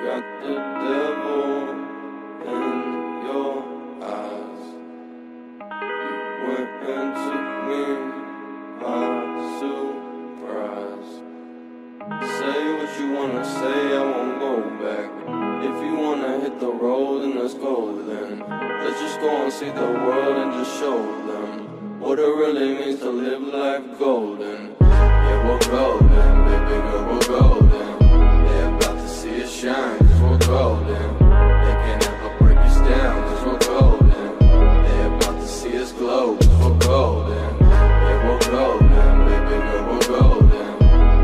Got the devil in your eyes. You went and took me by surprise. Say what you wanna say, I won't go back. If you wanna hit the road, then let's go then. Let's just go and see the world and just show them what it really means to live life golden. Yeah, we're golden, baby girl, we're golden. They're about to see us shine, cause we're golden. They can't ever break us down, cause we're golden. They're about to see us glow, cause we're golden. Yeah, we're golden, baby girl, we're golden.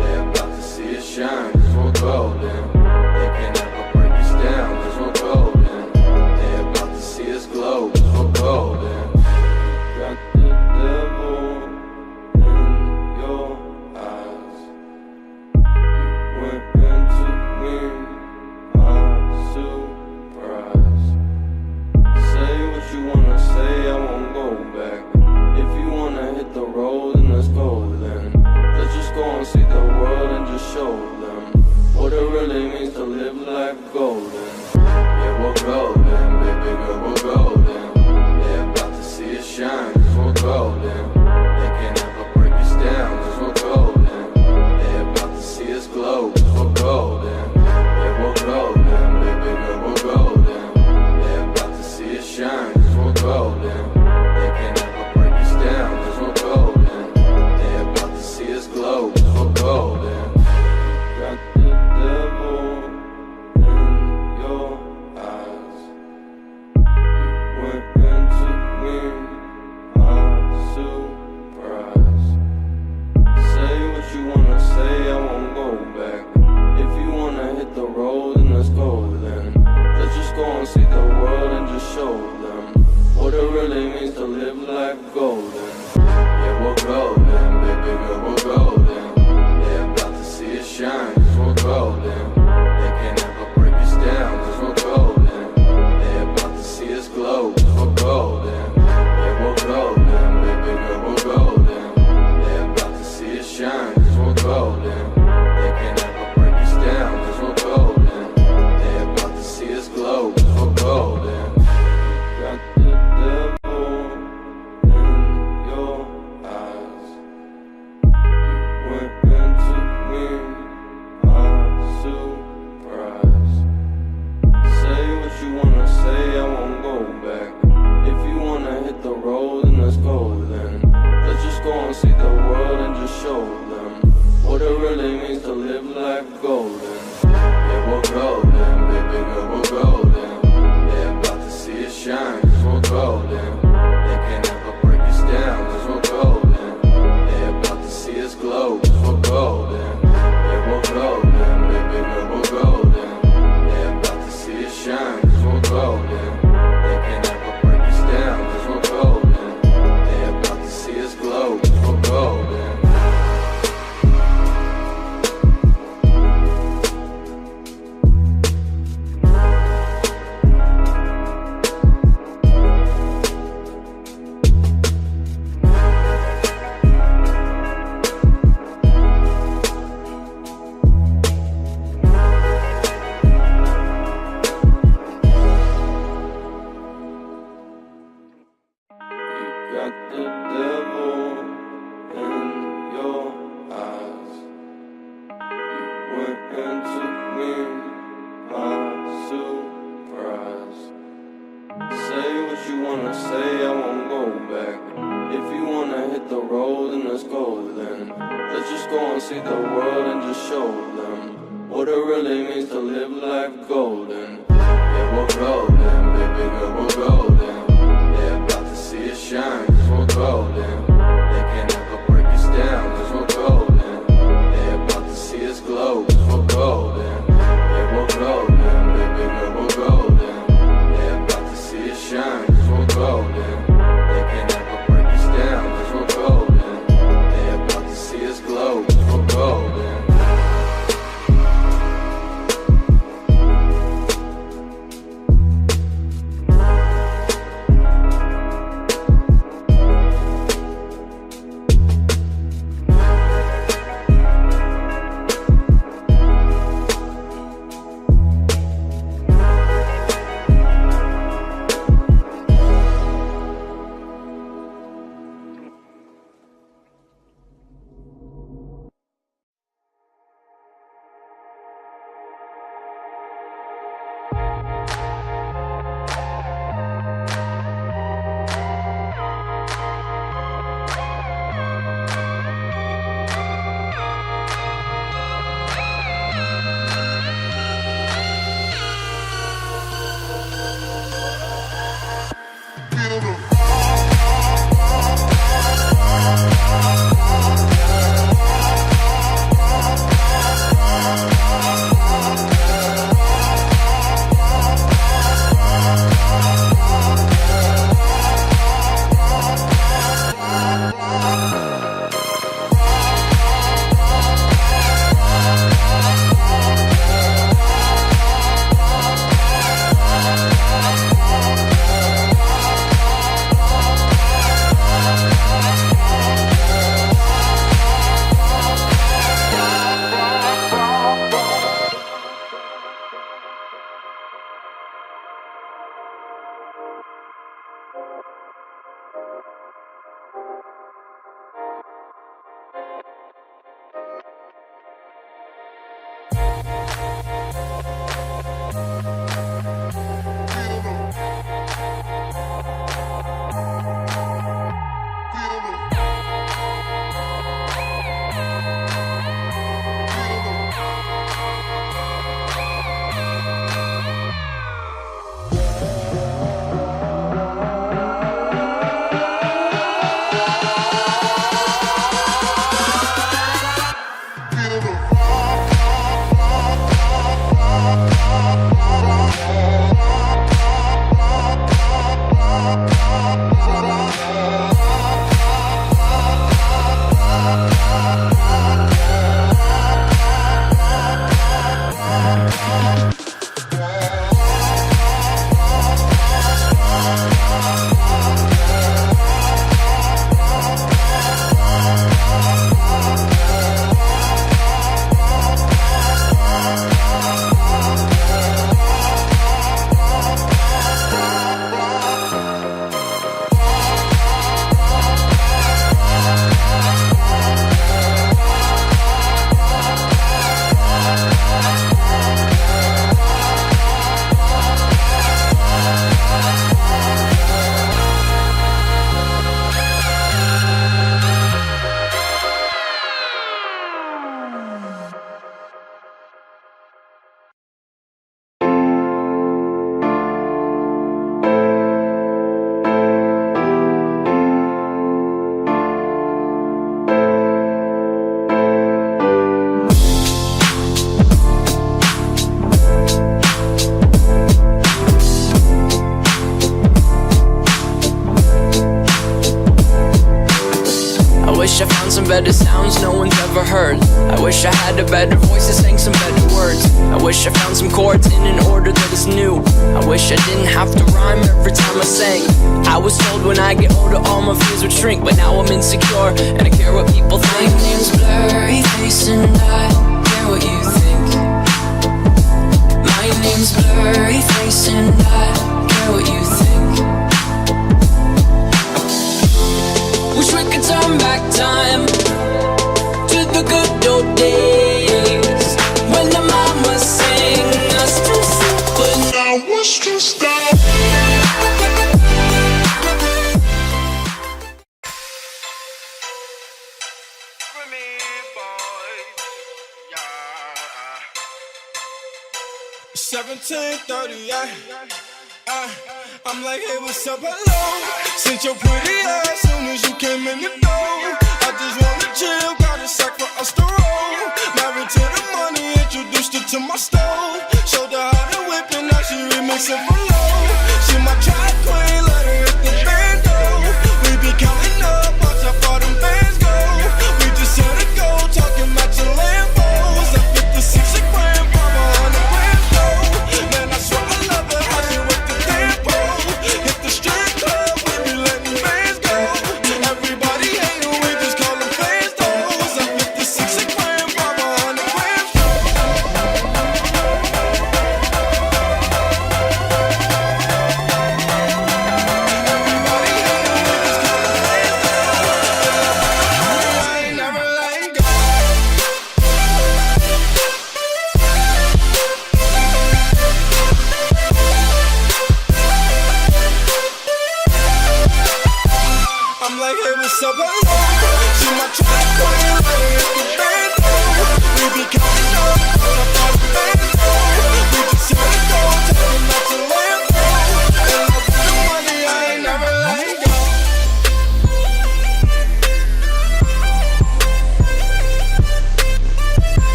They're about to see us shine, cause we're golden. They can't ever break us down, cause we're golden. They're about to see us glow, cause we're golden. Got the devil in your eyes. You went and took me by surprise. Say what you wanna say, I won't go back. If you wanna hit the road, then let's go then. Let's just go and see the world and just show them what it really means to live life golden. Yeah, we're golden, baby girl, we're golden. They're about to see us shine, cause we're golden. They can't ever break us down, cause we're golden. They're about to see us glow, cause we're golden. Yeah, we're golden, baby girl, we're golden. They're about to see us shine, cause we're golden. They can't ever break us down, cause we're golden. They're about to see us glow, cause we're golden. Got the devil in your eyes. You went and took me by surprise. Say what you wanna say, I won't go back. If you wanna hit the road, then let's go then. Let's just go and see the world and just show them what it really means to live life golden. Yeah, we're golden, baby girl, we're golden. They're about to see us shine, cause we're golden. They can't ever break us down, cause we're golden. They're about to see us glow, cause we're golden. Yeah, we're golden, baby girl, we're golden. They're about to see us shine, cause we're golden. They can't ever break us down, cause we're golden. They're about to see us glow, cause we're golden. Got the devil in your eyes. You went and took me by surprise. Say what you wanna say, I won't go back. If you wanna hit the road, then let's go then. Let's just go and see the world and just show them what it really means to live life golden. Yeah, we're golden, baby girl, we're golden. They're about to see us shine, cause we're golden. They can't ever break us down, cause we're golden. They're about to see us glow, cause we're golden. Yeah, we're golden, baby girl, we're golden. They're about to see us shine, cause we're golden. They can't ever break us down, cause we're golden. They're about to see us glow, cause we're golden. Got the devil in your eyes. You went and took me by surprise. Say what you wanna say, I won't go back. If you wanna hit the road, then let's go then. Let's just go and see the world and just show them what it really means to live life golden. Yeah, we're golden, baby girl, we're golden. They're about to see us shine, cause we're golden. They can't ever break us down, cause we're golden. They're about to see us glow, cause we're golden. Yeah, we're golden, baby girl, we're golden. They're about to see us shine, cause we're golden. They can't ever break us down, cause we're golden. They're about to see us glow, cause we're golden. had a better voice and sang some better words. I wish I found some chords in an order that is new. I wish I didn't have to rhyme every time I sang. I was told when I get older all my fears would shrink, but now I'm insecure and I care what people think. My name's Blurry Face and I care what you think. My name's Blurry Face and I care what you think. Wish we could turn back time to the good old days when the mama sang us to sleep, but now it's just that. For me, boy, yeah. 17:38. I'm like, hey, what's up, hello? Since your pretty ass soon as you came in the door. I just wanna chill, got a sack for us to roll. Married to the money, introduced her to my stove. Showed her how to whip and now she remixing for low. She my track queen.